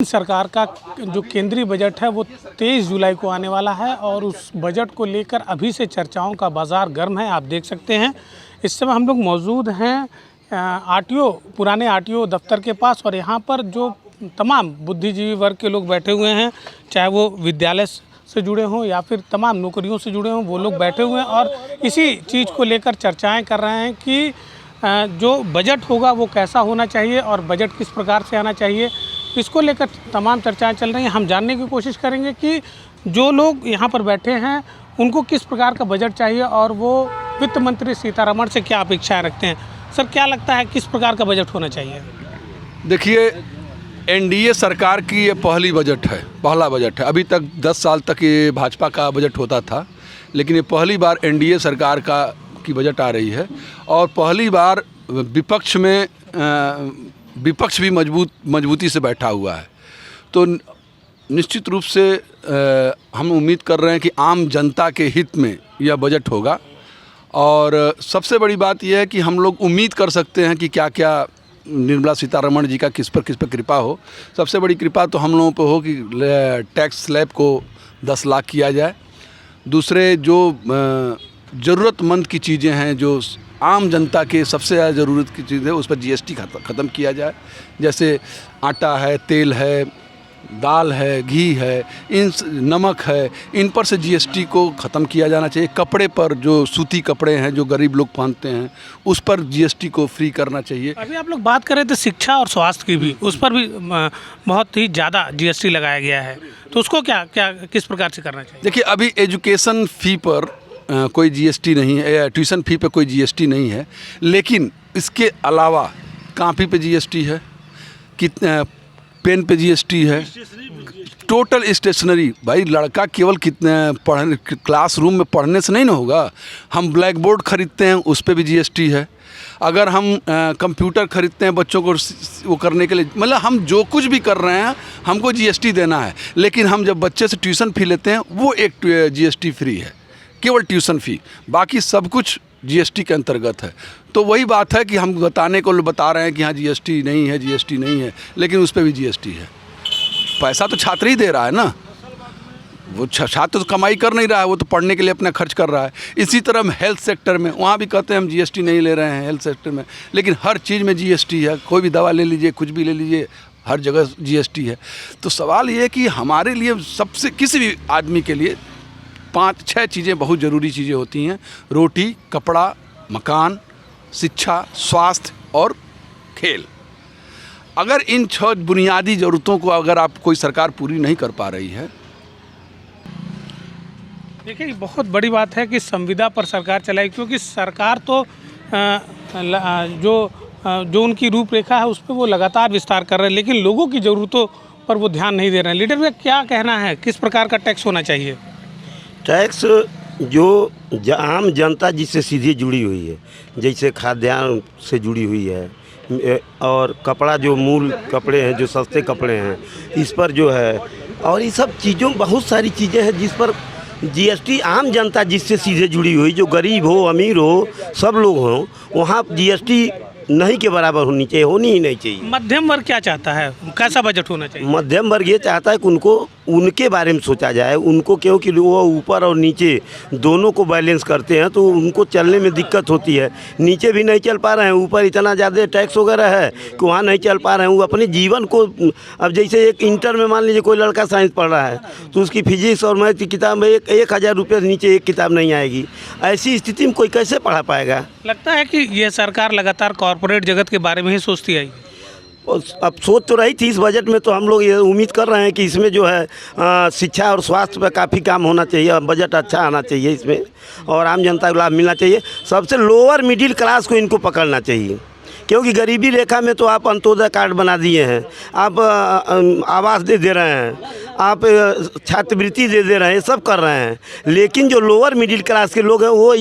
सरकार का जो केंद्रीय बजट है वो 23 जुलाई को आने वाला है और उस बजट को लेकर अभी से चर्चाओं का बाज़ार गर्म है। आप देख सकते हैं इस समय हम लोग मौजूद हैं आरटीओ पुराने आरटीओ दफ्तर के पास और यहाँ पर जो तमाम बुद्धिजीवी वर्ग के लोग बैठे हुए हैं, चाहे वो विद्यालय से जुड़े हों या फिर तमाम नौकरियों से जुड़े हों, वो लोग बैठे हुए हैं और इसी चीज़ को लेकर चर्चाएँ कर रहे हैं कि जो बजट होगा वो कैसा होना चाहिए और बजट किस प्रकार से आना चाहिए। इसको लेकर तमाम चर्चाएं चल रही हैं। हम जानने की कोशिश करेंगे कि जो लोग यहाँ पर बैठे हैं उनको किस प्रकार का बजट चाहिए और वो वित्त मंत्री सीतारमण से क्या अपेक्षाएं रखते हैं। सर, क्या लगता है किस प्रकार का बजट होना चाहिए? देखिए, एनडीए सरकार की ये पहला बजट है। अभी तक 10 साल तक ये भाजपा का बजट होता था, लेकिन ये पहली बार एनडीए सरकार की बजट आ रही है और पहली बार विपक्ष भी मजबूती से बैठा हुआ है। तो निश्चित रूप से हम उम्मीद कर रहे हैं कि आम जनता के हित में यह बजट होगा। और सबसे बड़ी बात यह है कि हम लोग उम्मीद कर सकते हैं कि क्या क्या निर्मला सीतारमण जी का किस पर कृपा हो। सबसे बड़ी कृपा तो हम लोगों पर हो कि टैक्स स्लैब को 10 लाख किया जाए। दूसरे जो ज़रूरतमंद की चीज़ें हैं, जो आम जनता के सबसे ज़्यादा ज़रूरत की चीज़ है, उस पर जीएसटी ख़त्म किया जाए। जैसे आटा है, तेल है, दाल है, घी है, नमक है, इन पर से जीएसटी को ख़त्म किया जाना चाहिए। कपड़े पर, जो सूती कपड़े हैं जो गरीब लोग पहनते हैं, उस पर जीएसटी को फ्री करना चाहिए। अभी आप लोग बात कर रहे थे शिक्षा और स्वास्थ्य की भी, उस पर भी बहुत ही ज़्यादा जीएसटी लगाया गया है, तो उसको किस प्रकार से करना चाहिए? देखिए, अभी एजुकेशन फ़ी पर कोई जीएसटी नहीं है, ट्यूशन फ़ी पे कोई जीएसटी नहीं है, लेकिन इसके अलावा कॉपी पे जीएसटी है, पेन पे जीएसटी है, टोटल स्टेशनरी। भाई, लड़का केवल क्लासरूम में पढ़ने से नहीं ना होगा। हम ब्लैक बोर्ड ख़रीदते हैं, उस पे भी जीएसटी है। अगर हम कंप्यूटर ख़रीदते हैं बच्चों को वो करने के लिए, मतलब हम जो कुछ भी कर रहे हैं हमको जीएसटी देना है। लेकिन हम जब बच्चे से ट्यूशन फ़ी लेते हैं वो एक जीएसटी फ्री है, केवल ट्यूशन फ़ी, बाकी सब कुछ जीएसटी के अंतर्गत है। तो वही बात है कि हम बता रहे हैं कि हाँ जीएसटी नहीं है, लेकिन उस पर भी जीएसटी है। पैसा तो छात्र ही दे रहा है ना, वो छात्र तो कमाई कर नहीं रहा है, वो तो पढ़ने के लिए अपना खर्च कर रहा है। इसी तरह हम हेल्थ सेक्टर में, वहाँ भी कहते हैं हम जीएसटी नहीं ले रहे हैं हेल्थ सेक्टर में, लेकिन हर चीज़ में जीएसटी है। कोई भी दवा ले लीजिए, कुछ भी ले लीजिए, हर जगह जीएसटी है। तो सवाल ये है कि हमारे लिए सबसे, किसी भी आदमी के लिए 5-6 चीज़ें बहुत ज़रूरी चीज़ें होती हैं: रोटी, कपड़ा, मकान, शिक्षा, स्वास्थ्य और खेल। अगर इन 6 बुनियादी ज़रूरतों को अगर आप कोई सरकार पूरी नहीं कर पा रही है। देखिए, बहुत बड़ी बात है कि संविदा पर सरकार चलाई, क्योंकि सरकार तो जो उनकी रूपरेखा है उस पर वो लगातार विस्तार कर रहे हैं, लेकिन लोगों की ज़रूरतों पर वो ध्यान नहीं दे रहे हैं। लीडर में क्या कहना है, किस प्रकार का टैक्स होना चाहिए? टैक्स जो आम जनता जिससे सीधी जुड़ी हुई है, जैसे खाद्यान्न से जुड़ी हुई है और कपड़ा, जो मूल कपड़े हैं, जो सस्ते कपड़े हैं, इस पर जो है, और ये सब चीज़ों, बहुत सारी चीज़ें हैं जिस पर जीएसटी आम जनता जिससे सीधे जुड़ी हुई, जो गरीब हो, अमीर हो, सब लोग हों, वहाँ जीएसटी नहीं के बराबर होनी ही नहीं चाहिए। मध्यम वर्ग क्या चाहता है, कैसा बजट होना चाहिए? मध्यम वर्ग ये चाहता है कि उनको उनके बारे में सोचा जाए, उनको, क्योंकि वो ऊपर और नीचे दोनों को बैलेंस करते हैं, तो उनको चलने में दिक्कत होती है। नीचे भी नहीं चल पा रहे हैं, ऊपर इतना ज़्यादा टैक्स वगैरह है कि वहाँ नहीं चल पा रहे हैं। वो अपने जीवन को, अब जैसे एक इंटर में मान लीजिए कोई लड़का साइंस पढ़ रहा है, तो उसकी फिजिक्स और मैथ की किताब में 1,000 रुपये से नीचे एक किताब नहीं आएगी। ऐसी स्थिति में कोई कैसे पढ़ा पाएगा? लगता है कि ये सरकार लगातार कॉरपोरेट जगत के बारे में ही सोचती है। अब सोच तो रही थी इस बजट में, तो हम लोग ये उम्मीद कर रहे हैं कि इसमें जो है शिक्षा और स्वास्थ्य पर काफ़ी काम होना चाहिए, बजट अच्छा आना चाहिए इसमें, और आम जनता को लाभ मिलना चाहिए। सबसे लोअर मिडिल क्लास को इनको पकड़ना चाहिए, क्योंकि गरीबी रेखा में तो आप अंत्योदय कार्ड बना दिए हैं, आप आवास दे रहे हैं, आप छात्रवृत्ति दे रहे हैं, सब कर रहे हैं, लेकिन जो लोअर मिडिल क्लास के लोग हैं वो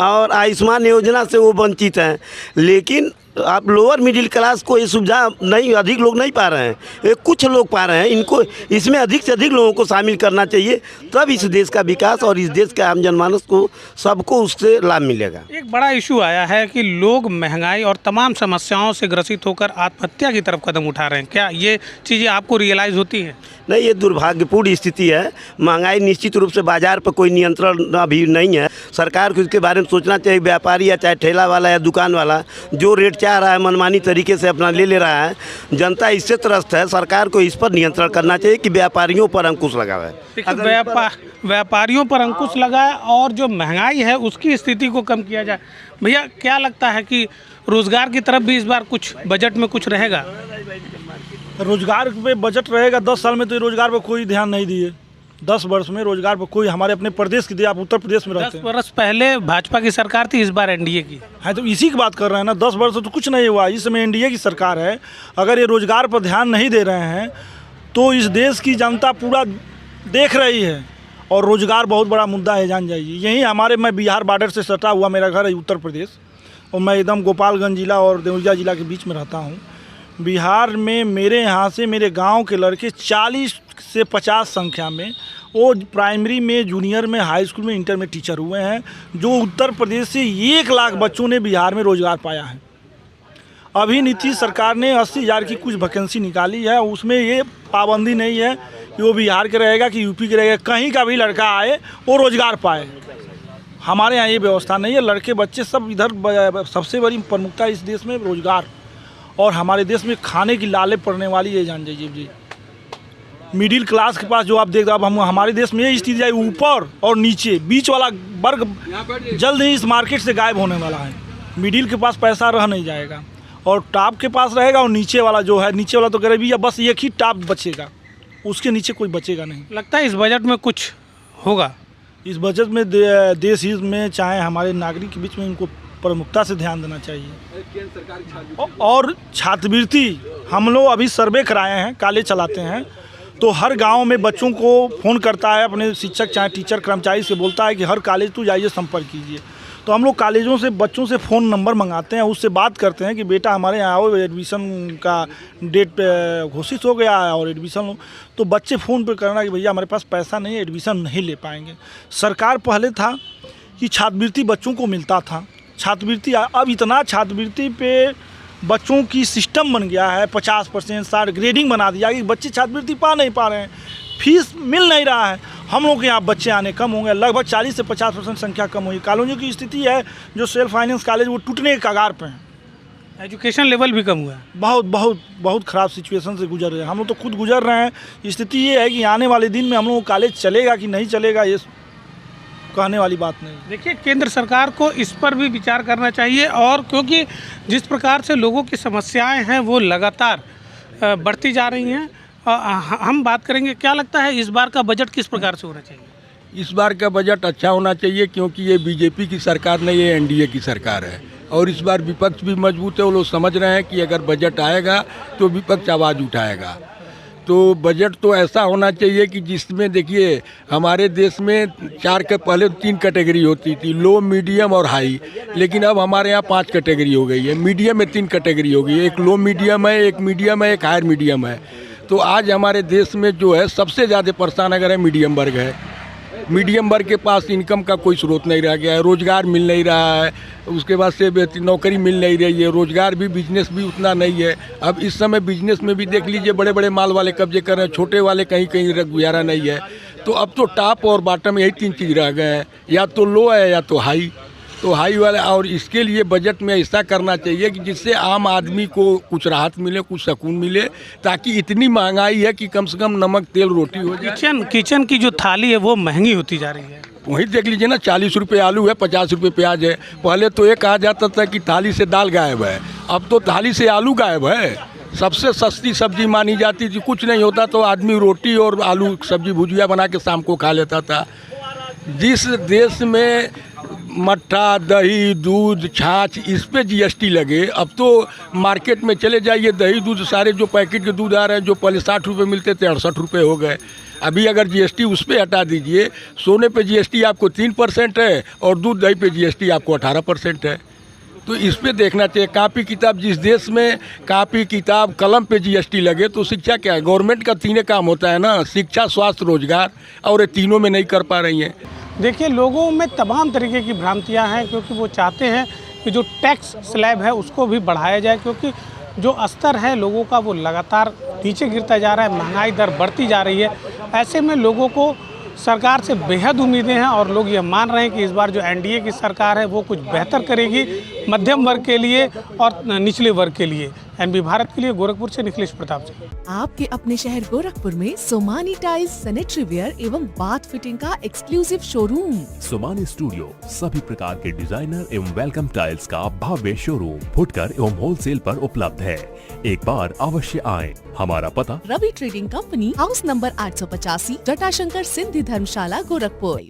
और आयुष्मान योजना से वो वंचित हैं। लेकिन आप लोअर मिडिल क्लास को ये सुविधा नहीं, अधिक लोग नहीं पा रहे हैं, ये कुछ लोग पा रहे हैं। इनको इसमें अधिक से अधिक लोगों को शामिल करना चाहिए, तब इस देश का विकास और इस देश के आम जनमानस को सबको उससे लाभ मिलेगा। एक बड़ा इशू आया है कि लोग महंगाई और तमाम समस्याओं से ग्रसित होकर आत्महत्या की तरफ कदम उठा रहे हैं। क्या ये चीज़ें आपको रियलाइज़ होती हैं? नहीं, ये दुर्भाग्यपूर्ण स्थिति है। महंगाई निश्चित रूप से बाजार पर कोई नियंत्रण अभी नहीं है। सरकार को इसके बारे में सोचना चाहिए। व्यापारी या चाहे ठेला वाला या दुकान वाला जो रेट चाह रहा है मनमानी तरीके से अपना ले रहा है, जनता इससे त्रस्त है। सरकार को इस पर नियंत्रण करना चाहिए कि व्यापारियों पर अंकुश लगावे। व्यापारियों पर अंकुश लगाए और जो महंगाई है उसकी स्थिति को कम किया जाए। भैया क्या लगता है कि रोज़गार की तरफ भी इस बार कुछ बजट में कुछ रहेगा? रोजगार पे बजट रहेगा। 10 साल में तो रोजगार पर कोई ध्यान नहीं दिए। 10 वर्ष में रोजगार पर कोई, हमारे अपने प्रदेश की, आप उत्तर प्रदेश में रहते 10 हैं। वर्ष पहले भाजपा की सरकार थी, इस बार एनडीए की है, तो इसी की बात कर रहे हैं ना। 10 वर्ष तो कुछ नहीं हुआ। इस समय एनडीए की सरकार है। अगर ये रोजगार पर ध्यान नहीं दे रहे हैं तो इस देश की जनता पूरा देख रही है, और रोजगार बहुत बड़ा मुद्दा है, जान जाइए। यही हमारे, मैं बिहार बॉर्डर से सटा हुआ मेरा घर है उत्तर प्रदेश, और मैं एकदम गोपालगंज जिला और देवरिया जिला के बीच में रहता हूँ। बिहार में मेरे यहाँ से मेरे गांव के लड़के 40 से 50 संख्या में वो प्राइमरी में, जूनियर में, हाई स्कूल में, इंटर में टीचर हुए हैं। जो उत्तर प्रदेश से 1 लाख बच्चों ने बिहार में रोजगार पाया है। अभी नीतीश सरकार ने 80,000 की कुछ वैकेंसी निकाली है, उसमें ये पाबंदी नहीं है कि वो बिहार के रहेगा कि यूपी के रहेगा। कहीं का भी लड़का आए वो रोजगार पाए। हमारे यहाँ ये व्यवस्था नहीं है। लड़के बच्चे सब इधर, सबसे बड़ी प्रमुखता इस देश में रोजगार, और हमारे देश में खाने की लालच पड़ने वाली है, जान जाइए जी। मिडिल क्लास के पास जो आप देख रहे हैं, अब हमारे देश में ये स्थिति है, ऊपर और नीचे बीच वाला वर्ग जल्द ही इस मार्केट से गायब होने वाला है। मिडिल के पास पैसा रह नहीं जाएगा, और टॉप के पास रहेगा, और नीचे वाला जो है, नीचे वाला तो गरीबी है, बस एक ही टॉप बचेगा, उसके नीचे कोई बचेगा नहीं। लगता है इस बजट में कुछ होगा? इस बजट में देश हित में, चाहे हमारे नागरिक के बीच में, इनको प्रमुखता से ध्यान देना चाहिए। और छात्रवृत्ति हम लोग अभी सर्वे कराए हैं, कॉलेज चलाते हैं, तो हर गांव में बच्चों को फ़ोन करता है अपने शिक्षक चाहे टीचर कर्मचारी से, बोलता है कि हर कॉलेज तो जाइए, संपर्क कीजिए। तो हम लोग कॉलेजों से बच्चों से फ़ोन नंबर मंगाते हैं, उससे बात करते हैं कि बेटा हमारे यहाँ आओ, एडमिशन का डेट घोषित हो गया है और एडमिशन लो। तो बच्चे फ़ोन पे करना कि भैया हमारे पास पैसा नहीं है, एडमिशन नहीं ले पाएंगे। सरकार पहले था कि छात्रवृत्ति बच्चों को मिलता था, छात्रवृत्ति, अब इतना छात्रवृत्ति पे बच्चों की सिस्टम बन गया है, 50% 60 ग्रेडिंग बना दिया कि बच्चे छात्रवृत्ति पा नहीं पा रहे हैं, फीस मिल नहीं रहा है। हम लोग के यहाँ बच्चे आने कम होंगे, लगभग 40 से 50% संख्या कम हुई। कॉलेजों की स्थिति है, जो सेल्फ फाइनेंस कॉलेज वो टूटने के कगार पे हैं। एजुकेशन लेवल भी कम हुआ है। बहुत बहुत बहुत ख़राब सिचुएशन से गुजर रहे हैं हम लोग, तो खुद गुजर रहे हैं। स्थिति ये है कि आने वाले दिन में हम लोग कॉलेज चलेगा कि नहीं चलेगा, ये कहने वाली बात नहीं। देखिए, केंद्र सरकार को इस पर भी विचार करना चाहिए, और क्योंकि जिस प्रकार से लोगों की समस्याएं हैं वो लगातार बढ़ती जा रही हैं। हम बात करेंगे, क्या लगता है इस बार का बजट किस प्रकार से होना चाहिए? इस बार का बजट अच्छा होना चाहिए, क्योंकि ये बीजेपी की सरकार नहीं, ये एनडीए की सरकार है, और इस बार विपक्ष भी मजबूत है। वो लोग समझ रहे हैं कि अगर बजट आएगा तो विपक्ष आवाज़ उठाएगा। तो बजट तो ऐसा होना चाहिए कि जिसमें, देखिए, हमारे देश में पहले 3 कैटेगरी होती थी, लो, मीडियम और हाई, लेकिन अब हमारे यहाँ 5 कैटेगरी हो गई है। मीडियम में 3 कैटेगरी हो गई है, एक लो मीडियम है, एक मीडियम है, एक हायर मीडियम है। तो आज हमारे देश में जो है सबसे ज़्यादा परेशान अगर है मीडियम वर्ग है। मीडियम वर्ग के पास इनकम का कोई स्रोत नहीं रह गया है, रोज़गार मिल नहीं रहा है, उसके बाद से नौकरी मिल नहीं रही है, रोज़गार भी, बिजनेस भी उतना नहीं है। अब इस समय बिजनेस में भी देख लीजिए, बड़े बड़े माल वाले कब्जे कर रहे हैं, छोटे वाले कहीं कहीं गुजारा नहीं है। तो अब तो टॉप और बॉटम यही 3 चीज़ रह गए हैं, या तो लो है या तो हाई। तो हाई वाले, और इसके लिए बजट में ऐसा करना चाहिए कि जिससे आम आदमी को कुछ राहत मिले, कुछ सुकून मिले, ताकि इतनी महंगाई है कि कम से कम नमक तेल रोटी हो जाए। किचन की जो थाली है वो महंगी होती जा रही है। वही देख लीजिए ना, 40 रुपये आलू है, 50 रुपये प्याज है। पहले तो ये कहा जाता था कि थाली से दाल गायब है, अब तो थाली से आलू गायब है। सबसे सस्ती सब्जी मानी जाती थी, कुछ नहीं होता तो आदमी रोटी और आलू सब्जी भुजिया बना के शाम को खा लेता था। जिस देश में मट्ठा, दही, दूध, छाछ, इस पे जीएसटी लगे, अब तो मार्केट में चले जाइए, दही दूध सारे जो पैकेट के दूध आ रहे हैं, जो पहले 60 रुपये मिलते थे 68 रुपये हो गए। अभी अगर जीएसटी उस पर हटा दीजिए, सोने पे जीएसटी आपको 3% है, और दूध दही पे जीएसटी आपको 18% है। तो इस पे देखना चाहिए। कापी किताब, जिस देश में कापी किताब कलम पे जीएसटी लगे तो शिक्षा क्या है? गवर्नमेंट का तीनों काम होता है ना, शिक्षा, स्वास्थ्य, रोजगार, और ये तीनों में नहीं कर पा रही हैं। देखिए, लोगों में तमाम तरीके की भ्रांतियां हैं, क्योंकि वो चाहते हैं कि जो टैक्स स्लैब है उसको भी बढ़ाया जाए, क्योंकि जो स्तर है लोगों का वो लगातार नीचे गिरता जा रहा है, महंगाई दर बढ़ती जा रही है। ऐसे में लोगों को सरकार से बेहद उम्मीदें हैं और लोग ये मान रहे हैं कि इस बार जो एनडीए की सरकार है वो कुछ बेहतर करेगी मध्यम वर्ग के लिए और निचले वर्ग के लिए। एनबी भारत के लिए गोरखपुर से निखिलेश प्रताप सिंह। आपके अपने शहर गोरखपुर में सोमानी टाइल्स, सैनिटरी वेयर एवं बाथ फिटिंग का एक्सक्लूसिव शोरूम। सोमानी स्टूडियो सभी प्रकार के डिजाइनर एवं वेलकम टाइल्स का भव्य शोरूम फुटकर एवं होलसेल पर उपलब्ध है। एक बार अवश्य आएं। हमारा पता Ravi trading company, house number 885, Jatashankar Sindhi Dharamshala, Gorakhpur.